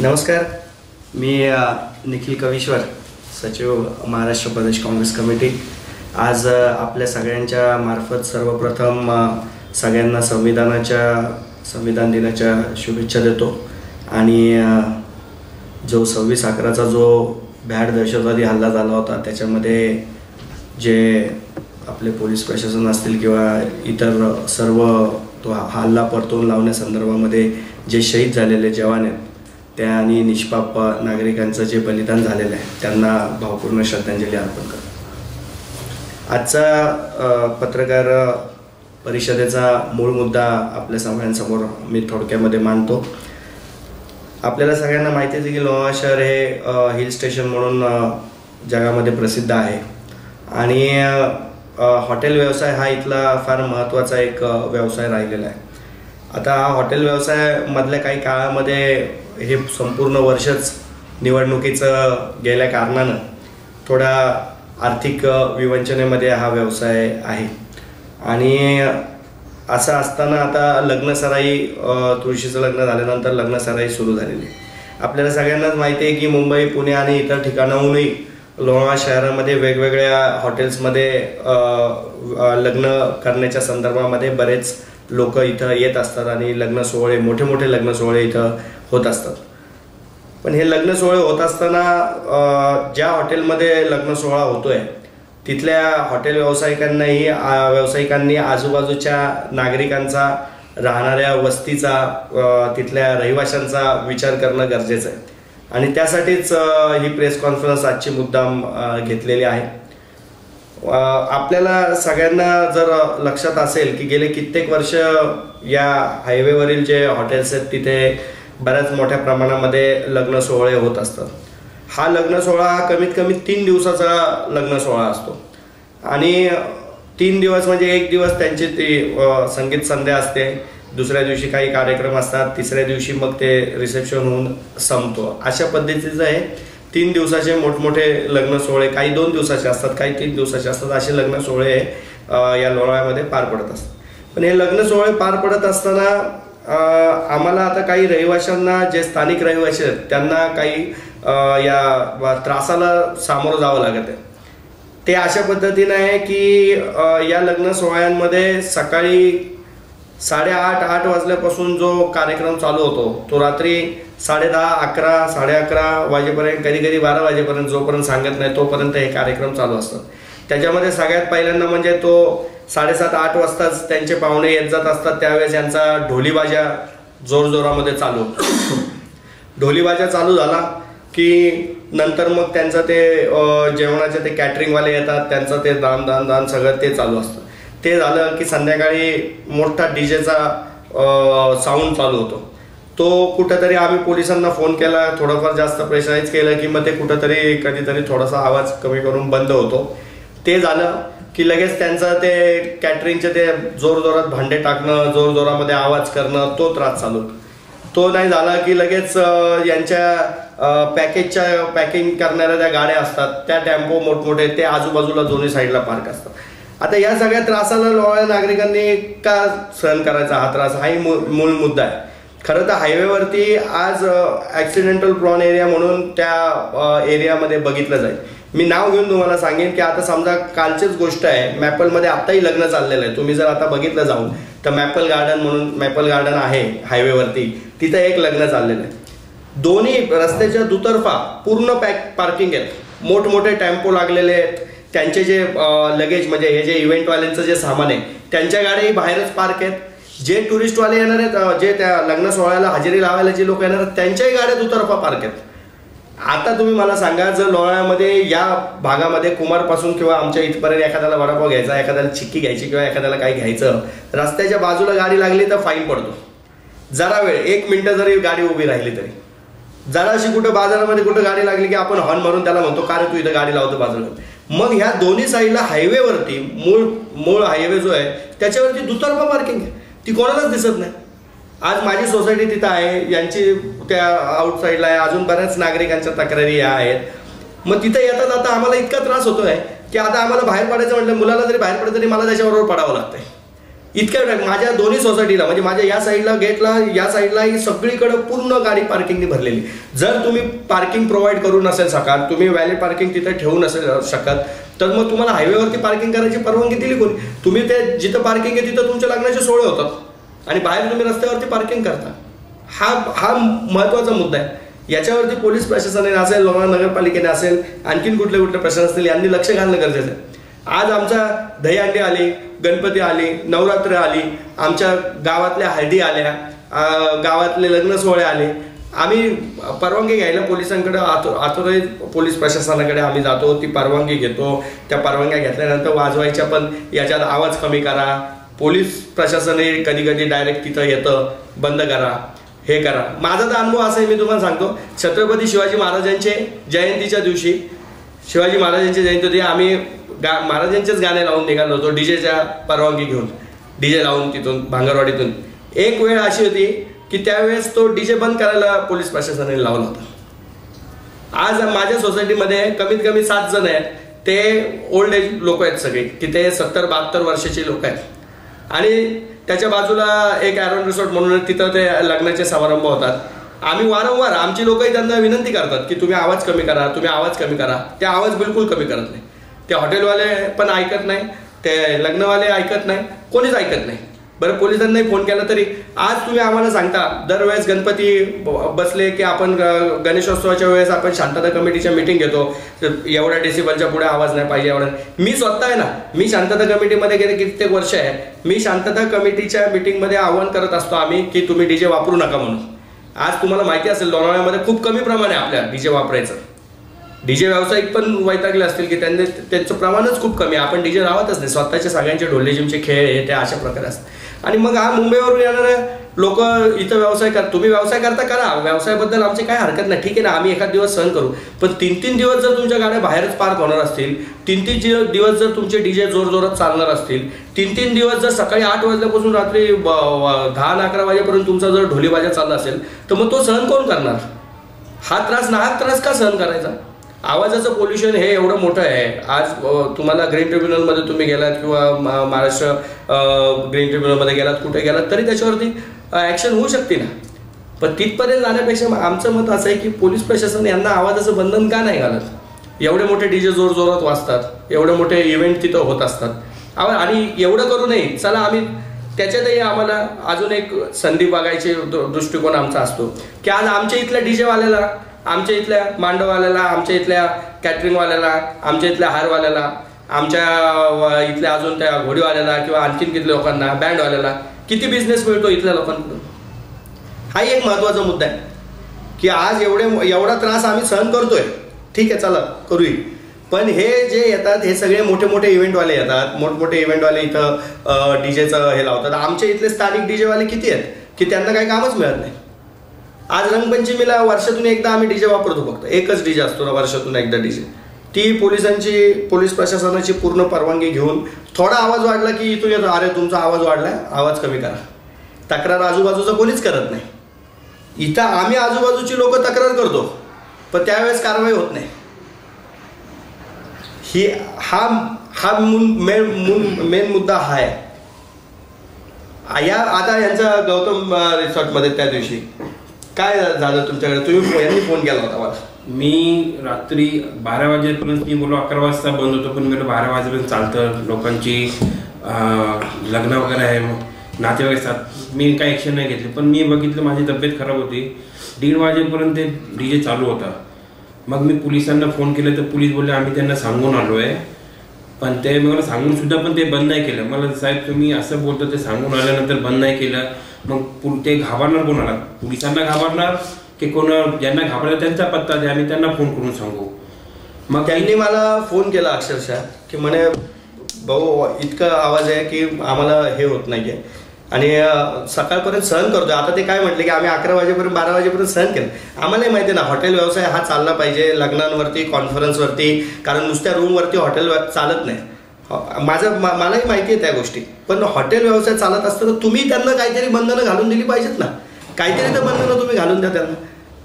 नमस्कार, मी निखिल कवीश्वर, सचिव महाराष्ट्र प्रदेश काँग्रेस कमिटी। आज आपल्या सगळ्यांच्या मार्फत सर्वप्रथम सगळ्यांना संविधान दिनाच्या शुभेच्छा देतो। आणि जो 26/11चा जो भ्याड दहशतवादी हल्ला झाला होता त्याच्यामध्ये जे आपले पोलीस प्रशासन असतील किंवा इतर सर्व तो हल्ला परतवून लावण्यासंदर्भामध्ये जे शहीद झालेले जवान आहेत त्या आणि निष्पाप नागरिकांचं जे बलिदान झालेलं आहे त्यांना भावपूर्ण श्रद्धांजली अर्पण करतो। आजचा पत्रकार परिषदेचा मूळ मुद्दा आपल्या सगळ्यांसमोर मी थोडक्यामध्ये मांडतो। आपल्याला सगळ्यांना माहिती आहे की लोणावळा शहर हे हिल स्टेशन म्हणून जगामध्ये प्रसिद्ध आहे आणि हॉटेल व्यवसाय हा इथला फार महत्त्वाचा एक व्यवसाय राहिलेला आहे। आता हा हॉटेल व्यवसाय मधल्या काही काळामध्ये हे संपूर्ण वर्षच निवडणुकीचं गेल्या कारणानं थोडा आर्थिक विवंचनेमध्ये हा व्यवसाय आहे। आणि असं असताना आता लग्नसराई, तुळशीचं लग्न झाल्यानंतर लग्नसराई सुरू झालेली आहे। आपल्याला सगळ्यांनाच माहिती आहे की मुंबई, पुणे आणि इतर ठिकाणाहूनही लोणावळा शहरामध्ये वेगवेगळ्या हॉटेल्समध्ये लग्न करण्याच्या संदर्भामध्ये बरेच लोक इथं येत असतात आणि लग्न सोहळे, मोठे मोठे लग्न सोहळे इथं होत असतात। पण हे लग्न सोहळे होत असताना ज्या हॉटेलमध्ये लग्न सोहळा होतोय तिथल्या हॉटेल व्यावसायिकांनी आजूबाजूच्या नागरिकांचा, राहणाऱ्या वस्तीचा, तिथल्या रहिवाशांचा विचार करणं गरजेचं आहे आणि त्यासाठीच ही प्रेस कॉन्फरन्स आजची मुद्दाम घेतलेली आहे। आपल्याला सगळ्यांना जर लक्षात असेल की गेले कित्येक वर्ष या हायवेवरील जे हॉटेल्स आहेत तिथे बऱ्याच मोठ्या प्रमाणामध्ये लग्न सोहळे होत असतात। हा लग्न सोहळा कमीत कमी 3 दिवसाचा लग्न सोहळा असतो आणि 3 दिवस म्हणजे एक दिवस त्यांची ती संगीत संध्या असते, दुसऱ्या दिवशी काही कार्यक्रम असतात, तिसऱ्या दिवशी मग ते रिसेप्शन होऊन संपतो। अशा पद्धतीचं आहे 3 दिवसाचे मोठमोठे लग्न सोहळे, काही 2 दिवसाचे असतात, काही 3 दिवसाचे असतात, असे लग्न सोहळे या लोणावळ्यामध्ये पार पडत असतात। पण हे लग्न सोहळे पार पडत असताना आम्हाला आता काही रहिवाशांना, जे स्थानिक रहिवासी आहेत त्यांना काही या त्रासाला सामोरं जावं लागत आहे। ते अशा पद्धतीने आहे की या लग्न सोहळ्यांमध्ये सकाळी 8:30 वाजल्यापासून जो कार्यक्रम चालू होतो तो रात्री 10:30, 11, 11:30 वाजेपर्यंत, कधी कधी 12 वाजेपर्यंत, जोपर्यंत सांगत नाही तोपर्यंत हे कार्यक्रम चालू असतात। त्याच्यामध्ये सगळ्यात पहिल्यांदा म्हणजे तो 7:30-8 वाजताच त्यांचे पाहुणे येत जात असतात, त्यावेळेस यांचा ढोलीबाजा जोरजोरामध्ये चालू ढोलीबाजा चालू झाला की नंतर मग त्यांचं ते जेवणाचे ते कॅटरिंगवाले येतात, त्यांचं ते दान सगळं ते चालू असतं। ते झालं की संध्याकाळी मोठा डीजेचा साऊंड चालू होतो। तो कुठेतरी आम्ही पोलिसांना फोन केला, थोडंफार जास्त प्रेशराईज केलं की मग ते कुठेतरी कधीतरी थोडासा आवाज कमी करून बंद होतो। ते झालं की लगेच त्यांचं ते कॅटरिंगचे ते जोरजोरात भांडे टाकणं, जोरजोरामध्ये आवाज करणं, तो त्रास चालू। तो नाही झाला की लगेच यांच्या पॅकिंग करणाऱ्या त्या गाड्या असतात, त्या टेम्पो मोठमोठे ते आजूबाजूला दोन्ही साईडला पार्क असतात। आता या सगळ्या त्रासाला लोणावळा नागरिकांनी का सहन करायचा, हा त्रास हाही मूळ मुद्दा आहे। खरं तर हायवेवरती आज ॲक्सिडेंटल प्रॉन एरिया म्हणून त्या एरियामध्ये बघितलं जाईल। मी नाव घेऊन तुम्हाला सांगेन की आता समजा कालचीच गोष्ट आहे, मॅपलमध्ये आत्ताही लग्न चाललेलं आहे। तुम्ही जर आता बघितलं जाऊन तर मॅपल गार्डन आहे हायवेवरती, तिथं एक लग्न चाललेलं आहे। दोन्ही रस्त्याच्या दुतर्फा पूर्ण पार्किंग आहेत, मोठमोठे टेम्पो लागलेले आहेत, त्यांचे जे लगेज म्हणजे हे जे इव्हेंटवाल्यांचं जे सामान आहे त्यांच्या गाड्याही बाहेरच पार्क आहेत। जे टुरिस्टवाले येणार आहेत, जे त्या लग्न सोहळ्याला हजेरी लावायला जे लोक येणार आहेत त्यांच्याही गाड्या दुतर्फा पार्क आहेत। आता तुम्ही मला सांगा, जर लोणावळ्यामध्ये या भागामध्ये कुमारपासून किंवा आमच्या इथपर्यंत एखाद्याला वडापाव घ्यायचा, एखाद्याला चिक्की घ्यायची किंवा एखाद्याला काही घ्यायचं, रस्त्याच्या बाजूला गाडी लागली तर फाईन पडतो। जरा वेळ 1 मिनिटं जरी गाडी उभी राहिली तरी, जरा अशी कुठं बाजारामध्ये कुठं गाडी लागली की आपण हॉर्न मारून त्याला म्हणतो का रे तू इथं गाडी लावतो बाजूला। मग ह्या दोन्ही साईडला हायवेवरती मूळ हायवे जो आहे त्याच्यावरती दुतर्फा पार्किंग आहे, ती कोणालाच दिसत नाही। आज माझी सोसायटी तिथं आहे, यांची त्या आउटसाईडला आहे, अजून बऱ्याच नागरिकांच्या तक्रारी या आहेत। मग तिथं येता जाता आम्हाला इतका त्रास होतोय की आता आम्हाला बाहेर पडायचं म्हटलं, मुलाला जरी बाहेर पडलं तरी मला त्याच्याबरोबर पडावं लागतंय। इतक्या माझ्या दोन्ही सोसायटीला म्हणजे माझ्या या साईडला गेटला या साईडला सगळीकडे पूर्ण गाडी पार्किंगने भरलेली. जर तुम्ही पार्किंग प्रोव्हाइड करू नसेल शकत, तुम्ही व्हॅलिड पार्किंग तिथे ठेवू नसेल शकत, तर मग तुम्हाला हायवेवरती पार्किंग करायची परवानगी दिली कोणी? तुम्ही ते जिथं पार्किंग आहे तिथं तुमच्या लग्नाचे सोहळे होतात आणि बाहेर तुम्ही रस्त्यावरती पार्किंग करता. हा महत्वाचा मुद्दा आहे. याच्यावरती पोलीस प्रशासनाने असेल, लोणावळा नगरपालिकेने असेल, आणखीन कुठले प्रशासन असतील, यांनी लक्ष घालणं गरजेचं आहे. आज आमच्या दहीहंडी आली, गणपती आली, नवरात्र आली, आमच्या गावातल्या हळदी आल्या, गावातले लग्न सोहळे आले. आम्ही परवानगी घ्यायला पोलिसांकडे ऑथोराईज पोलीस प्रशासनाकडे आम्ही जातो, ती परवानगी घेतो. त्या परवानग्या घेतल्यानंतर वाजवायच्या पण याच्यात आवाज कमी करा. पोलीस प्रशासनही कधी कधी डायरेक्ट तिथं येतं, बंद करा, हे करा. माझा तर अनुभव असा आहे, मी तुम्हाला सांगतो. छत्रपती शिवाजी महाराजांचे जयंतीच्या दिवशी, शिवाजी महाराजांची जयंती होती, आम्ही महाराजांचेच गाणे लावून निघालो होतो डीजेच्या परवानगी घेऊन, डीजे लावून तिथून भांगरवाडीतून. एक वेळ अशी होती की त्यावेळेस तो डीजे बंद करायला पोलीस प्रशासनाने लावला होता. आज माझ्या सोसायटीमध्ये कमीत कमी 7 जण आहेत, ते ओल्ड एज लोक आहेत सगळे, की ते 70-72 वर्षाची लोक आहेत. आणि त्याच्या बाजूला एक ॲरॉन रिसॉर्ट म्हणून तिथं ते लग्नाचे समारंभ होतात. आम्ही वारंवार आमची लोकही त्यांना विनंती करतात की तुम्ही आवाज कमी करा, तुम्ही आवाज कमी करा. ते आवाज बिलकुल कमी करत नाही. ते हॉटेलवाले पण ऐकत नाही, ते लग्नवाले ऐकत नाही, कोणीच ऐकत नाही. बरं, पोलिसांनाही फोन केला तरी आज तुम्ही आम्हाला सांगता दरवेळेस गणपती बसले की आपण गणेशोत्सवाच्या वेळेस आपण शांतता कमिटीच्या मीटिंग घेतो, एवढ्या डेसिबलच्या पुढे आवाज नाही पाहिजे एवढं. मी स्वतः आहे ना, मी शांतता कमिटीमध्ये गेले कित्येक वर्ष आहे. मी शांतता कमिटीच्या मीटिंगमध्ये आवाहन करत असतो आम्ही की तुम्ही डीजे वापरू नका म्हणून. आज तुम्हाला माहिती असेल लोणावळ्यामध्ये खूप कमी प्रमाण आहे आपल्या डीजे वापरायचं. डीजे व्यावसायिक पण वैतागले असतील की त्यांचं प्रमाणच खूप कमी आहे. आपण डीजे लावतच नाही, स्वतःचे सगळ्यांचे ढोले जिमचे खेळ हे ते अशा प्रकारे असतात. आणि मग हा मुंबईवरून येणारे लोक इथं व्यवसाय करतात. तुम्ही व्यवसाय करता करा, व्यवसायाबद्दल आमची काय हरकत नाही, ठीक आहे ना, आम्ही एखाद दिवस सहन करू. पण 3-3 दिवस जर तुमच्या गाड्या बाहेरच पार्क होणार असतील, 3-3 दिवस जर तुमचे डीजे जोरजोरात चालणार असतील, 3-3 दिवस जर सकाळी 8 वाजल्यापासून रात्री 10-11 वाजेपर्यंत तुमचा जर ढोलीबाजा चालला असेल, तर मग तो सहन कोण करणार? हा त्रास का सहन करायचा? आवाजाचं पोल्युशन हे एवढं मोठं आहे. आज तुम्हाला ग्रीन ट्रिब्युनलमध्ये तुम्ही गेलात किंवा महाराष्ट्र ग्रीन ट्रिब्युनलमध्ये गेलात, कुठे गेलात तरी त्याच्यावरती ॲक्शन होऊ शकते ना. पण तिथपर्यंत जाण्यापेक्षा आमचं मत असं आहे की पोलीस प्रशासन यांना आवाजाचं बंधन का नाही घालत? एवढे मोठे डीजे जोरजोरात वाजतात, एवढे मोठे इव्हेंट तिथं होत असतात, आणि एवढं करू नये. चला, आम्ही त्याच्यातही आम्हाला अजून एक संधी बघायची दृष्टिकोन आमचा असतो की आज आमच्या इथल्या डीजेवाल्याला, आमच्या इथल्या मांडववाल्याला, आमच्या इथल्या कॅटरिंगवाल्याला, आमच्या इथल्या हारवाल्याला, आमच्या इथल्या अजून त्या घोडीवाल्याला किंवा आणखीन किती लोकांना, बँडवाल्याला किती बिझनेस मिळतो इथल्या लोकांकडून. हाही एक महत्त्वाचा मुद्दा आहे की आज एवढा त्रास आम्ही सहन करतोय, ठीक आहे, चला करूया. पण हे जे येतात हे सगळे मोठे मोठे इव्हेंटवाले येतात, मोठमोठे इव्हेंटवाले इथं डीजेचं हे लावतात. आमच्या इथले स्थानिक डीजेवाले किती आहेत की त्यांना काही कामच मिळत नाही. आज रंगपंचमीला वर्षातून एकदा आम्ही डीजे वापरतो, फक्त एकच डीजे असतो ना वर्षातून एकदा डीजे. ती पोलीस प्रशासनाची पूर्ण परवानगी घेऊन थोडा आवाज वाढला की इथून येतो, अरे तुमचा आवाज वाढलाय, आवाज कमी करा. तक्रार आजूबाजूचं कोणीच करत नाही. इथं आम्ही आजूबाजूची लोक तक्रार करतो पण त्यावेळेस कारवाई होत नाही. हा मेन मुद्दा हा आहे. आता यांचा गौतम रिसॉर्टमध्ये त्या दिवशी काय झालं तुमच्याकडे? तुम्ही फोन केला होता मला. मी रात्री 12 वाजेपर्यंत, मी बोललो 11 वाजता बंद होतो, पण मला 12 वाजेपर्यंत चालतं. लोकांची लग्न वगैरे आहे, नातेवाईक असतात. मी काही ॲक्शन नाही घेतली, पण मी बघितलं माझी तब्येत खराब होती. 1:30 वाजेपर्यंत ते डीजे चालू होता. मग मी पोलिसांना फोन केला तर पोलीस बोलले आम्ही त्यांना सांगून आलो आहे, पण ते मला सांगून सुद्धा पण ते बंद नाही केलं. मला साहेब तुम्ही असं बोलता, ते सांगून आल्यानंतर बंद नाही केलं, मग ते घाबरणार कोणाला? पोलिसांना घाबरणार की कोण? ज्यांना घाबरलं त्यांचा पत्ता द्या, आम्ही त्यांना फोन करून सांगू. मग त्यांनी मला फोन केला अक्षरशः की म्हणे भाऊ इतका आवाज आहे की आम्हाला हे होत नाहीये आणि सकाळपर्यंत सहन करतोय. आता ते काय म्हटले की आम्ही 11 वाजेपर्यंत 12 वाजेपर्यंत सहन केलं. आम्हालाही माहिती ना हॉटेल व्यवसाय हा चालला पाहिजे, लग्नांवरती, कॉन्फरन्सवरती, कारण नुसत्या रूमवरती हॉटेल चालत नाही. मलाही माहिती आहे त्या गोष्टी. पण हॉटेल व्यवसाय चालत असताना तुम्ही त्यांना काहीतरी बंधनं घालून दिली पाहिजेत ना. काहीतरी तर बंधनं तुम्ही घालून द्या त्यांना.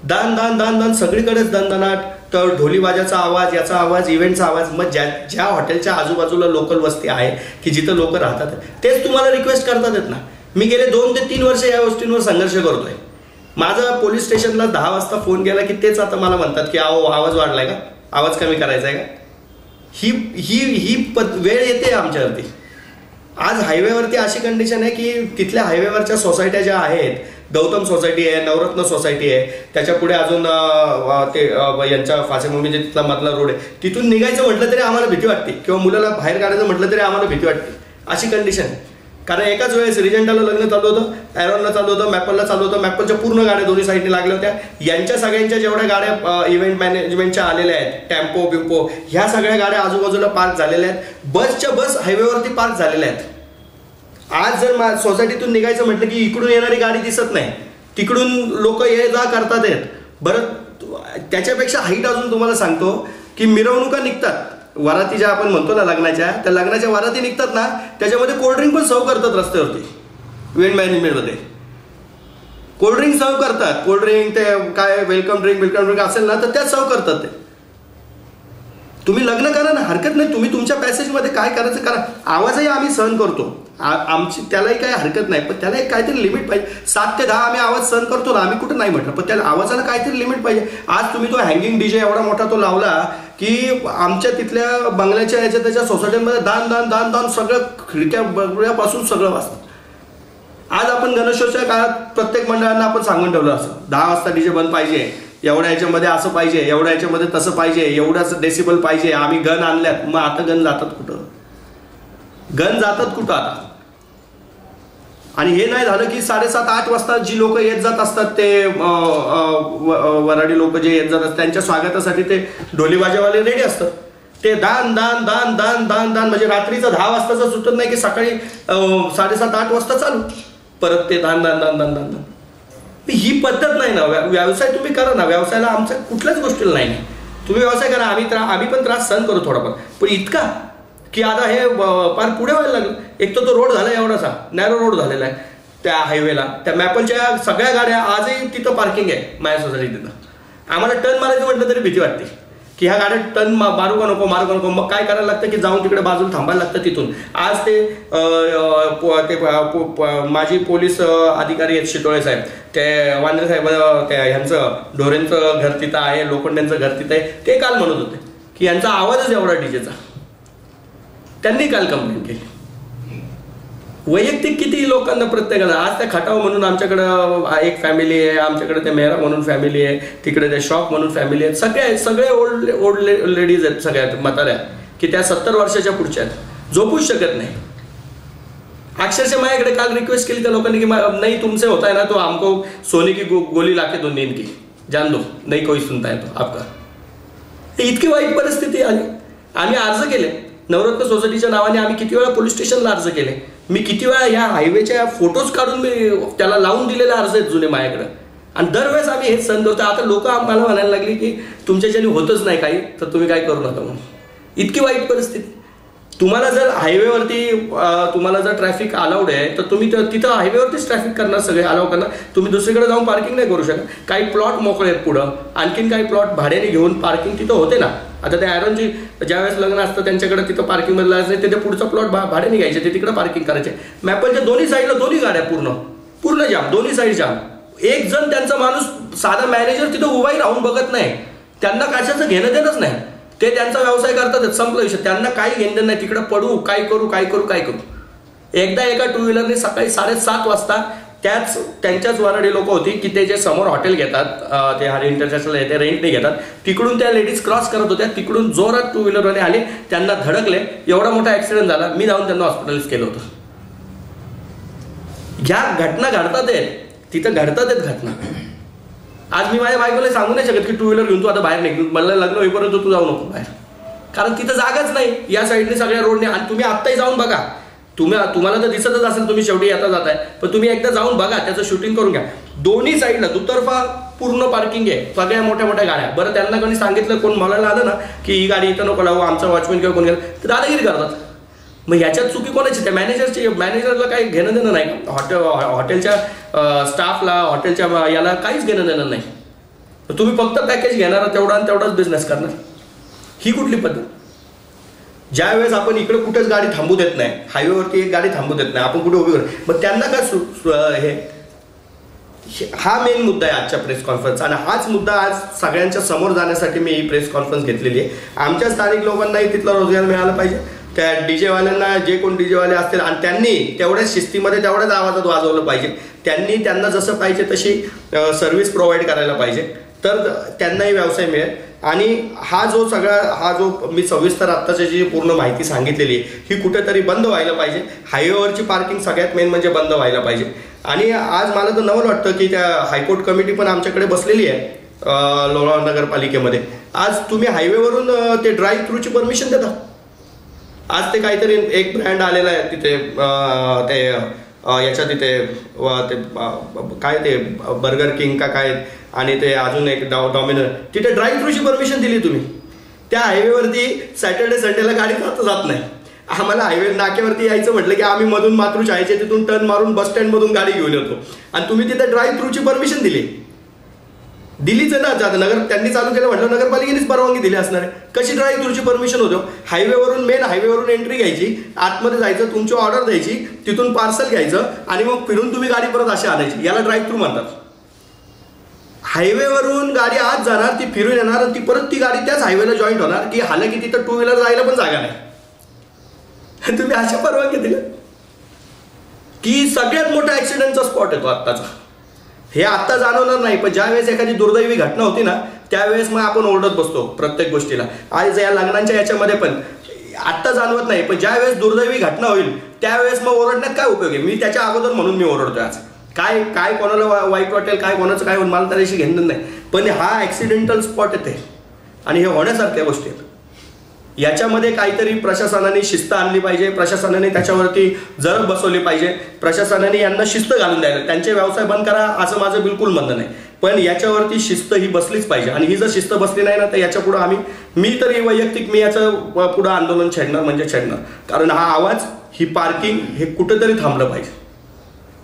दान दान दान दान सगळीकडेच दणदणाट. तर ढोली वाजाचा आवाज, याचा आवाज, इव्हेंटचा आवाज. मग ज्या हॉटेलच्या आजूबाजूला लोकल वस्ती आहे की जिथं लोक राहतात तेच तुम्हाला रिक्वेस्ट करतात आहेत ना. मी गेले 2 ते 3 वर्ष या गोष्टींवर संघर्ष करतोय. माझा पोलीस स्टेशनला 10 वाजता फोन गेला की तेच आता मला म्हणतात की आवाज वाढलाय का, आवाज कमी करायचा आहे का. ही ही ही वेळ येते आमच्यावरती. आज हायवेवरती अशी कंडिशन आहे की तिथल्या हायवेवरच्या सोसायट्या ज्या आहेत, गौतम सोसायटी आहे, नवरत्न सोसायटी आहे, त्याच्या पुढे अजून ते यांच्या फासेमुंबीचे तिथला मधला रोड आहे, तिथून निघायचं म्हटलं तरी आम्हाला भीती वाटते किंवा मुलाला बाहेर काढायचं म्हटलं तरी आम्हाला भीती वाटते. अशी कंडिशन. कारण एकाच वेळेस रिजंटाला लग्न चालू होतं, ॲरॉनला चालू होतं, मॅपलला चालू होतं. मॅपलच्या पूर्ण गाड्या दोन्ही साईडने लागल्या होत्या. यांच्या सगळ्यांच्या जेवढ्या गाड्या इव्हेंट मॅनेजमेंटच्या आलेल्या आहेत, टेम्पो बिम्पो, ह्या सगळ्या गाड्या आजूबाजूला पार्क झालेल्या आहेत. बसच्या बस हायवेवरती पार्क झालेल्या आहेत. आज जर सोसायटीतून निघायचं म्हटलं की इकडून येणारी गाडी दिसत नाही, तिकडून लोक ये जा करतात आहेत. बरं, त्याच्यापेक्षा हाईट अजून तुम्हाला सांगतो की मिरवणुका निघतात, वराती ज्या आपण म्हणतो ना लग्नाच्या, त्या लग्नाच्या वराती निघतात ना, त्याच्यामध्ये कोल्ड्रिंक पण सर्व करतात रस्त्यावरती. इव्हेंट मॅनेजमेंटमध्ये कोल्ड्रिंक सर्व करतात. कोल्ड्रिंक ते काय वेलकम ड्रिंक असेल ना तर त्या सर्व करतात. ते तुम्ही लग्न करा ना, हरकत नाही. तुम्ही तुमच्या पॅसेजमध्ये काय करायचं करा. आवाजही आम्ही सहन करतो, आमची त्यालाही काही हरकत नाही, पण त्याला एक काहीतरी लिमिट पाहिजे. 7 ते 10 आम्ही आवाज सहन करतो ना, आम्ही कुठं नाही म्हटलं, पण त्या आवाजाला काहीतरी लिमिट पाहिजे. आज तुम्ही तो हँगिंग डीजे एवढा मोठा तो लावला की आमच्या तिथल्या बंगल्याच्या याच्या त्याच्या सोसायटीमध्ये दान दान दान दान सगळं खिडक्या बंगल्यापासून सगळं वाजतं. आज आपण गणेशोत्सवच्या काळात प्रत्येक मंडळांना आपण सांगून ठेवलं असं 10 वाजता डीजे बंद पाहिजे, एवढ्या याच्यामध्ये असं पाहिजे, एवढ्या याच्यामध्ये तसं पाहिजे, एवढाच डेसिबल पाहिजे. आम्ही गन आणल्यात. मग आता गन जातात कुठं? गन जातात कुठं आता? आणि हे नाही झालं की 7:30-8 वाजता जी लोक येत जात असतात, ते वराडी लोक जे येत जातात, त्यांच्या स्वागतासाठी ते ढोली वाजेवाले रेडी असतात. ते दान दान दान दान दान दान म्हणजे रात्रीचं 10 वाजताचं सुटत नाही की सकाळी 7:30-8 वाजता चालू परत ते दान दान दान दान दान दान. ही पद्धत नाही ना. व्यवसाय तुम्ही करा ना. व्यवसायाला आमच्या कुठल्याच गोष्टीला नाही. तुम्ही व्यवसाय करा, आम्ही पण त्रास सहन करू थोडाफार, पण इतका की आता हे फार पुढे व्हायला लागलं. एक तर तो रोड झाला एवढासा नॅरो रोड झालेला आहे त्या हायवेला. त्या मॅपलच्या सगळ्या गाड्या आजही तिथं पार्किंग आहे माझ्या सोसायटी. तिथं आम्हाला टर्न मारायचं म्हटलं तरी भीती वाटते की ह्या गाड्या टर्न मारू का नको. मग काय करायला लागतं की जाऊन तिकडे बाजूला थांबायला लागतं. तिथून आज ते माजी पोलीस अधिकारी आहेत शितोळे साहेब, ते वांद्रे साहेब, त्या ह्यांचं ढोरेंचं घर तिथं आहे, लोखंड्यांचं घर तिथं आहे. ते काल म्हणत होते की यांचा आवाजच एवढा डीजेचा. त्यांनी काल कंप्लेंट केली. वैयक्तिक किती लोकांना प्रत्येकाला. आज त्या खटाव म्हणून आमच्याकडं एक फॅमिली आहे, आमच्याकडे ते मेहरा म्हणून फॅमिली आहे, तिकडे ते शॉप म्हणून फॅमिली आहेत. सगळे ओल्ड लेडीज आहेत, सगळ्यात म्हाताऱ्या की त्या 70 वर्षाच्या पुढच्या आहेत, झोपूच शकत नाही. अक्षरशः माझ्याकडे काल रिक्वेस्ट केली त्या लोकांनी की नाही तुमसे होता है ना तो हमको सोने की गोली लाके दो नींद की, जान दो नाही कोई सुनता है तो आपका. इतकी वाईट परिस्थिती आली. आम्ही अर्ज केले नवरत्न सोसायटीच्या नावाने. आम्ही किती वेळा पोलीस स्टेशनला अर्ज केले. मी किती वेळा ह्या हायवेच्या फोटोज काढून मी त्याला लावून दिलेले अर्ज आहेत जुने माझ्याकडे. आणि दरवेळेस आम्ही हेच संध होतो. आता लोक आम्हाला म्हणायला लागली की तुमच्याच्याने होतच नाही काही, तर तुम्ही काय करू नका म्हणून. इतकी वाईट परिस्थिती. तुम्हाला जर हायवेवरती तुम्हाला जर ट्रॅफिक अलाउड आहे तर तुम्ही तिथं हायवेवरतीच ट्रॅफिक करणार, सगळे अलाउ करणार. तुम्ही दुसरीकडे जाऊन पार्किंग नाही करू शकत. काही प्लॉट मोकळे आहेत पुढं, आणखीन काही प्लॉट भाड्याने घेऊन पार्किंग तिथं होते ना. आता त्या ॲरॉनची ज्यावेळेस लग्न असतं त्यांच्याकडे तिथं पार्किंग मधलं असते, तिथे पुढचा प्लॉट भाड्याने घ्यायचे, ते तिकडे पार्किंग करायचे. मॅपलच्या दोन्ही साईडला दोन्ही गाड्या पूर्ण जाम, दोन्ही साईड जाम. एक जण त्यांचा माणूस साधा मॅनेजर तिथं उभाही राहून बघत नाही. त्यांना कशाचं घेणं देणंच नाही. ते त्यांचा व्यवसाय करतात, संपला विषय. त्यांना काही घेणं नाही. तिकडं पडू काय करू. एकदा एका 2 व्हीलरने सकाळी 7:30 वाजता त्यांच्याच वराडी लोक होती की ते जे समोर हॉटेल घेतात, ते हरी इंटरनॅशनल ते रेंटने घेतात, तिकडून त्या लेडीज क्रॉस करत होत्या. तिकडून जोरात 2 व्हीलरवाले आले, त्यांना धडकले. एवढा मोठा ऍक्सिडेंट झाला. मी जाऊन त्यांना हॉस्पिटलाइज केलं होतं. ह्या घटना घडतात आहेत, तिथं घडतात आहेत घटना. आज मी माझ्या बायकोला सांगू नाही शकत की 2 व्हीलर घेऊन तू आता बाहेर निघ, मला लग्न होईपर्यंत तू जाऊ नको बाहेर, कारण तिथं जागाच नाही या साईडने सगळ्या रोडने. आणि तुम्ही आत्ताही जाऊन बघा, तुम्हाला तर दिसतच असेल, तुम्ही शेवटी येता जाताय, पण तुम्ही एकदा जाऊन बघा, त्याचं शूटिंग करून घ्या. दोन्ही साईडला दुतर्फा पूर्ण पार्किंग आहे, सगळ्या मोठ्या मोठ्या गाड्या. बरं, त्यांना कोणी सांगितलं, कोण बोलायला आलं ना की ही गाडी इथं नको लावू, आमचा वॉचमॅन किंवा कोण गेलं तर दादागिरी करतात. मग ह्याच्यात चुकी कोणाची? त्या मॅनेजरला काही घेणं देणं नाही. हॉटेलच्या स्टाफला, हॉटेलच्या याला काहीच घेणं देणं नाही. तुम्ही फक्त पॅकेज घेणार, तेवढा आणि तेवढाच बिझनेस करणार. ही कुठली पद्धत? ज्या वेळेस आपण इकडे कुठेच गाडी थांबू देत नाही, हायवेवरती एक गाडी थांबू देत नाही, आपण कुठे उभी करू, मग त्यांना काय हे हा मेन मुद्दा आहे आजच्या प्रेस कॉन्फरन्स. आणि हाच मुद्दा आज सगळ्यांच्या समोर जाण्यासाठी मी ही प्रेस कॉन्फरन्स घेतलेली आहे. आमच्या स्थानिक लोकांनाही तिथला रोजगार मिळाला पाहिजे, त्या डीजेवाल्यांना, जे कोण डीजेवाले असतील, आणि त्यांनी तेवढ्याच शिस्तीमध्ये तेवढ्याच आवाजात वाजवलं पाहिजे. त्यांना जसं पाहिजे तशी सर्व्हिस प्रोव्हाइड करायला पाहिजे, तर त्यांनाही व्यवसाय मिळेल. आणि हा जो मी सविस्तर आत्ताची जी पूर्ण माहिती सांगितलेली आहे, ही कुठेतरी बंद व्हायला पाहिजे. हायवेवरची पार्किंग सगळ्यात मेन म्हणजे बंद व्हायला पाहिजे. आणि आज मला तर नवल वाटतं की त्या हायकोर्ट कमिटी पण आमच्याकडे बसलेली आहे लोणावळा नगरपालिकेमध्ये. आज तुम्ही हायवेवरून ते ड्राईव्ह थ्रूची परमिशन देता. आज ते काहीतरी एक ब्रँड आलेला आहे तिथे, ते याच्या तिथे ते काय ते बर्गर किंग का काय, आणि ते अजून एक डॉमिनर, तिथे ड्राईव्ह थ्रूची परमिशन दिली तुम्ही. त्या हायवेवरती सॅटर्डे संडेला गाडी जात नाही. आम्हाला हायवे नाक्यावरती यायचं म्हटलं की आम्ही मधून मातृशाळेचे तिथून टर्न मारून बस स्टँडमधून गाडी घेऊन येतो, आणि तुम्ही तिथे ड्राईव्ह थ्रूची परमिशन दिलीच आहे ना. नगर त्यांनी चालू केलं म्हटलं नगरपालिकेनेच परवानगी दिली असणार आहे. कशी ड्राईव्ह थ्रूची परमिशन होतो? हायवेवरून मेन हायवेवरून एंट्री घ्यायची, आतमध्ये जायचं, तुमची ऑर्डर द्यायची, तिथून पार्सल घ्यायचं, आणि मग फिरून तुम्ही गाडी परत अशी आणायची. याला ड्राईव्ह थ्रू म्हणतात. हायवेवरून गाडी आत जाणार, ती फिरून येणार, ती परत ती गाडी त्याच हायवेला जॉईंट होणार, की हालाकी तिथं टू व्हीलर जायला पण जागा नाही. तुम्ही अशा परवानगी दिल्या की सगळ्यात मोठा ऍक्सिडेंटचा स्पॉट येतो आत्ताचा. हे आत्ता जाणवणार नाही, पण ज्या वेळेस एखादी दुर्दैवी घटना होती ना, त्यावेळेस मग आपण ओरडत बसतो प्रत्येक गोष्टीला. आज या लग्नांच्या याच्यामध्ये पण आत्ता जाणवत नाही, पण ज्या वेळेस दुर्दैवी घटना होईल त्यावेळेस मग ओरडण्यात काय उपयोग आहे? मी त्याच्या अगोदर म्हणून मी ओरडतोय आज. काय कोणाला वाईट वाटेल, काय कोणाचं काय होईल, मला त्याच्याशी घेणं नाही, पण हा ऍक्सिडेंटल स्पॉट येते आणि हे होण्यासारख्या गोष्टी आहेत. याच्यामध्ये काहीतरी प्रशासनाने शिस्त आणली पाहिजे, प्रशासनाने त्याच्यावरती जर बसवली पाहिजे, प्रशासनाने यांना शिस्त घालून द्यायला. त्यांचे व्यवसाय बंद करा असं माझं बिलकुल म्हणणं नाही, पण याच्यावरती शिस्त ही बसलीच पाहिजे. आणि ही जर शिस्त बसली नाही ना, तर याच्या पुढे मी तरी वैयक्तिक याचं पुढं आंदोलन छेडणार म्हणजे छेडणार. कारण हा आवाज, ही पार्किंग हे कुठेतरी थांबलं पाहिजे.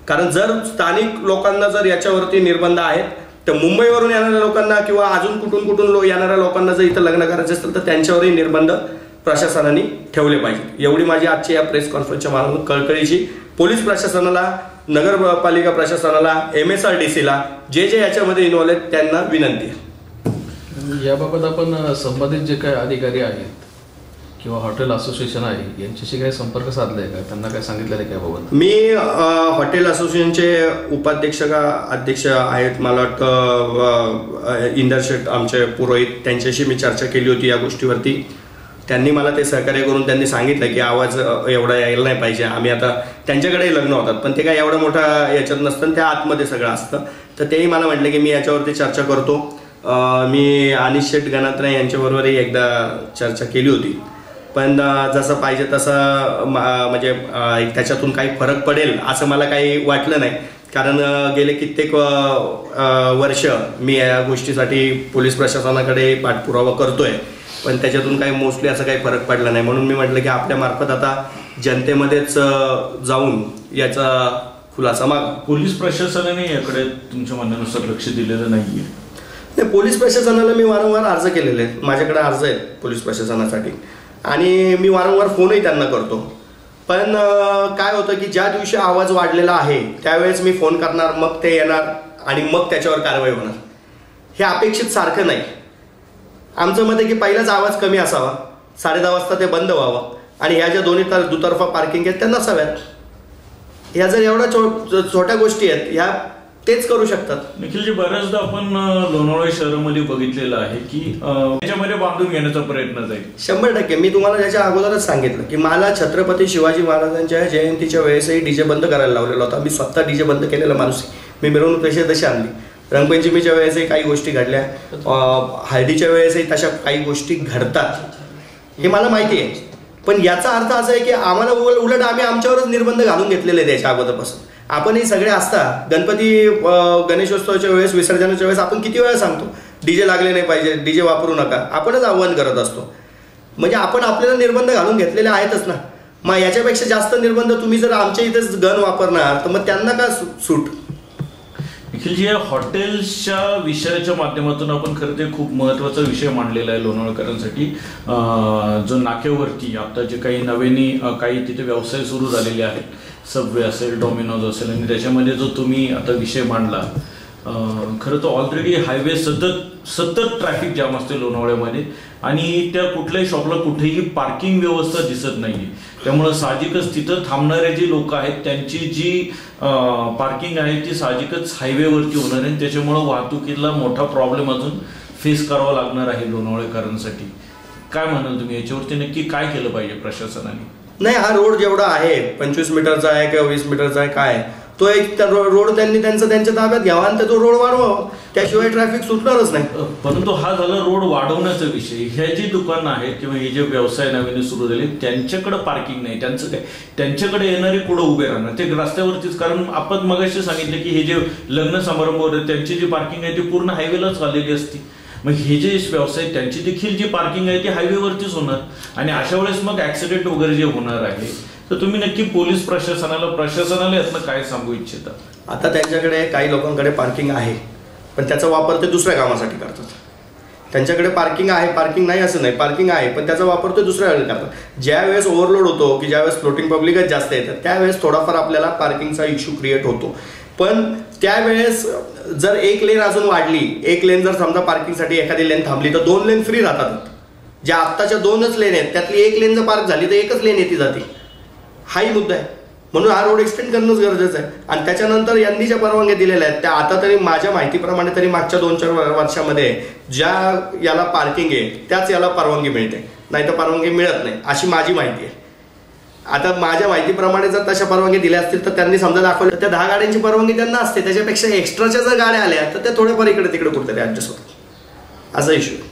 कारण जर स्थानिक लोकांना जर याच्यावरती निर्बंध आहेत, तर मुंबईवरून येणाऱ्या लोकांना किंवा अजून कुठून येणाऱ्या लोकांना जर इथं लग्न करायचं असेल तर त्यांच्यावरही निर्बंध प्रशासनाने ठेवले पाहिजे. एवढी माझी आजची या प्रेस कॉन्फरन्सच्या मार्फत कळकळीची पोलीस प्रशासनाला, नगरपालिका प्रशासनाला, MSRDCला, जे याच्यामध्ये इन्व्हॉल्व आहेत त्यांना विनंती आहे. याबाबत आपण संबंधित जे काही अधिकारी आहेत किंवा हॉटेल असोसिएशन आहे यांच्याशी काही संपर्क साधलाय का? त्यांना काय सांगितलं आहे याबाबत? मी हॉटेल असोसिएशनचे उपाध्यक्ष का अध्यक्ष आहेत, मला वाटतं इंदर शेठ आमचे पुरोहित, त्यांच्याशी मी चर्चा केली होती या गोष्टीवरती. त्यांनी मला ते सहकार्य करून त्यांनी सांगितलं की आवाज एवढा यायला नाही पाहिजे. आम्ही आता त्यांच्याकडेही लग्न होतात, पण ते काय एवढा मोठा याच्यात नसतं, त्या आतमध्ये सगळं असतं. तर तेही मला म्हटलं की मी याच्यावरती चर्चा करतो. मी अनिश शेठ गणात्रे यांच्याबरोबरही एकदा चर्चा केली होती, पण जसं पाहिजे तसं म्हणजे त्याच्यातून काही फरक पडेल असं मला काही वाटलं नाही. कारण गेले कित्येक वर्ष मी या गोष्टीसाठी पोलीस प्रशासनाकडे पाठपुरावा करतोय, पण त्याच्यातून काही मोस्टली असं काही फरक पडला नाही. म्हणून मी म्हटलं की आपल्या मार्फत आता जनतेमध्येच जाऊन याचा खुलासा मागा. पोलीस प्रशासनाने याकडे तुमच्या म्हणण्यानुसार लक्ष दिलेलं नाहीये? नाही, पोलीस प्रशासनाला मी वारंवार अर्ज केलेले आहेत. माझ्याकडे अर्ज आहेत पोलीस प्रशासनासाठी, आणि मी वारंवार फोनही त्यांना करतो. पण काय होतं की ज्या दिवशी आवाज वाढलेला आहे त्यावेळेस मी फोन करणार, मग ते येणार आणि मग त्याच्यावर कारवाई होणार. हे अपेक्षित सारखं नाही. आमचं मत आहे की पहिलाच आवाज कमी असावा, 10:30 वाजता ते बंद व्हावं, आणि ह्या ज्या दोन्ही दुतर्फा पार्किंग आहेत त्या नसाव्यात. ह्या जर एवढ्या छोट्या गोष्टी आहेत, ह्या तेच करू शकतात. निखिलजी, बऱ्याचदा आपण लोणावळा शहरामध्ये बघितलेलं आहे की त्याच्यामध्ये बांधून घेण्याचा प्रयत्न जाईल. 100%. मी तुम्हाला त्याच्या अगोदरच सांगितलं की मला छत्रपती शिवाजी महाराजांच्या जयंतीच्या वेळेसही डीजे बंद करायला लावलेला होता. मी स्वतः डीजे बंद केलेला माणूस. मी मिरवणूक तशी आणली. रंगपंचमीच्या वेळेसही काही गोष्टी घडल्या, हळदीच्या वेळेसही तशा काही गोष्टी घडतात, हे मला माहिती आहे. पण याचा अर्थ असा आहे की आम्हाला उलट आम्ही आमच्यावरच निर्बंध घालून घेतलेले आहेत याच्या अगोदरपासून. आपणही सगळे असता गणपती गणेशोत्सवाच्या वेळेस, विसर्जनाच्या वेळेस आपण किती वेळा सांगतो डीजे लागले नाही पाहिजे, डीजे वापरू नका, आपणच आव्हान करत असतो. म्हणजे आपण आपल्याला निर्बंध घालून घेतलेले आहेतच ना. मग याच्यापेक्षा जास्त निर्बंध तुम्ही जर आमच्या इथेच गन वापरणार तर मग त्यांना का सूट? निखिलजी, या हॉटेल्सच्या विषयाच्या माध्यमातून आपण खरं ते खूप महत्त्वाचा विषय मांडलेला आहे लोणावळकरांसाठी. जो नाक्यावरती आता जे काही नव्याने काही तिथे व्यवसाय सुरू झालेले आहेत, सबवे असेल, डॉमिनोज असेल, आणि त्याच्यामध्ये जो तुम्ही आता विषय मांडला, खरं तर ऑलरेडी हायवे सतत ट्रॅफिक जाम असते लोणावळ्यामध्ये, आणि त्या कुठल्याही शॉपला कुठेही पार्किंग व्यवस्था दिसत नाही. त्यामुळं साहजिकच तिथं थांबणारे जे लोक आहेत त्यांची जी पार्किंग आहे ती साहजिकच हायवेवरती होणार आहे. त्याच्यामुळं वाहतुकीला मोठा प्रॉब्लेम अजून फेस करावा लागणार आहे लोणावळेकरांसाठी. काय म्हणाल तुम्ही याच्यावरती नक्की काय केलं पाहिजे प्रशासनाने? नाही, हा रोड जेवढा आहे 25 मीटरचा आहे किंवा 20 मीटरचा आहे, काय तो एक रोड त्यांनी त्यांच्या ताब्यात घ्यावा आणि तो रोड वाढवावा, त्याशिवाय ट्रॅफिक सुटणारच नाही. परंतु हा झाला रोड वाढवण्याचा विषय. ह्या जी दुकानं आहेत किंवा हे जे व्यवसाय नवीन सुरू झाले त्यांच्याकडे पार्किंग नाही, त्यांचं काय, त्यांच्याकडे येणारे पुढे उभे राहणार ते रस्त्यावरतीच. कारण आपण मगाशी सांगितलं की हे जे लग्न समारंभ होते त्यांची जी पार्किंग आहे ती पूर्ण हायवेलाच आलेली असते. मग हे जे व्यवसाय त्यांची देखील जी पार्किंग आहे ती हायवेवरतीच होणार, आणि अशा वेळेस मग ऍक्सिडेंट वगैरे जे होणार आहे. तर तुम्ही नक्की पोलीस प्रशासनाला यातनं काय सांगू इच्छिता? आता त्यांच्याकडे काही लोकांकडे पार्किंग आहे, पण त्याचा वापर ते दुसऱ्या कामासाठी करतात. त्यांच्याकडे पार्किंग आहे, पार्किंग नाही असं नाही, पार्किंग आहे पण त्याचा वापर ते दुसऱ्या वेळेला करतात. ज्या वेळेस ओव्हरलोड होतो की ज्यावेळेस फ्लोटिंग पब्लिकच जास्त येतात त्यावेळेस थोडाफार आपल्याला पार्किंगचा इश्यू क्रिएट होतो. पण त्यावेळेस जर एक लेन अजून वाढली, एक लेन जर समजा पार्किंगसाठी एखादी लेन थांबली तर 2 लेन फ्री राहतात. ज्या आत्ताच्या 2च लेन आहेत त्यातली एक लेन जर पार्क झाली तर एकच लेन येते जाते. हाही मुद्दा आहे. म्हणून हा रोड एक्सटेंड करणंच गरजेचं आहे. आणि त्याच्यानंतर यांनी ज्या परवानग्या दिलेल्या आहेत त्या आता तरी माझ्या माहितीप्रमाणे तरी मागच्या 2-4 वर्षामध्ये ज्या याला पार्किंग आहे त्याच याला परवानगी मिळते, नाही तर परवानगी मिळत नाही अशी माझी माहिती आहे. आता माझ्या माहितीप्रमाणे जर तशा परवानगी दिल्या असतील तर त्यांनी समजा दाखवलं त्या 10 गाड्यांची परवानगी त्यांना असते, त्याच्यापेक्षा एक्स्ट्राच्या जर गाड्या आल्या तर त्या थोड्याफार इकडे तिकडे कुठेतरी ऍडजस्ट होतात. असा इश्यू आहे.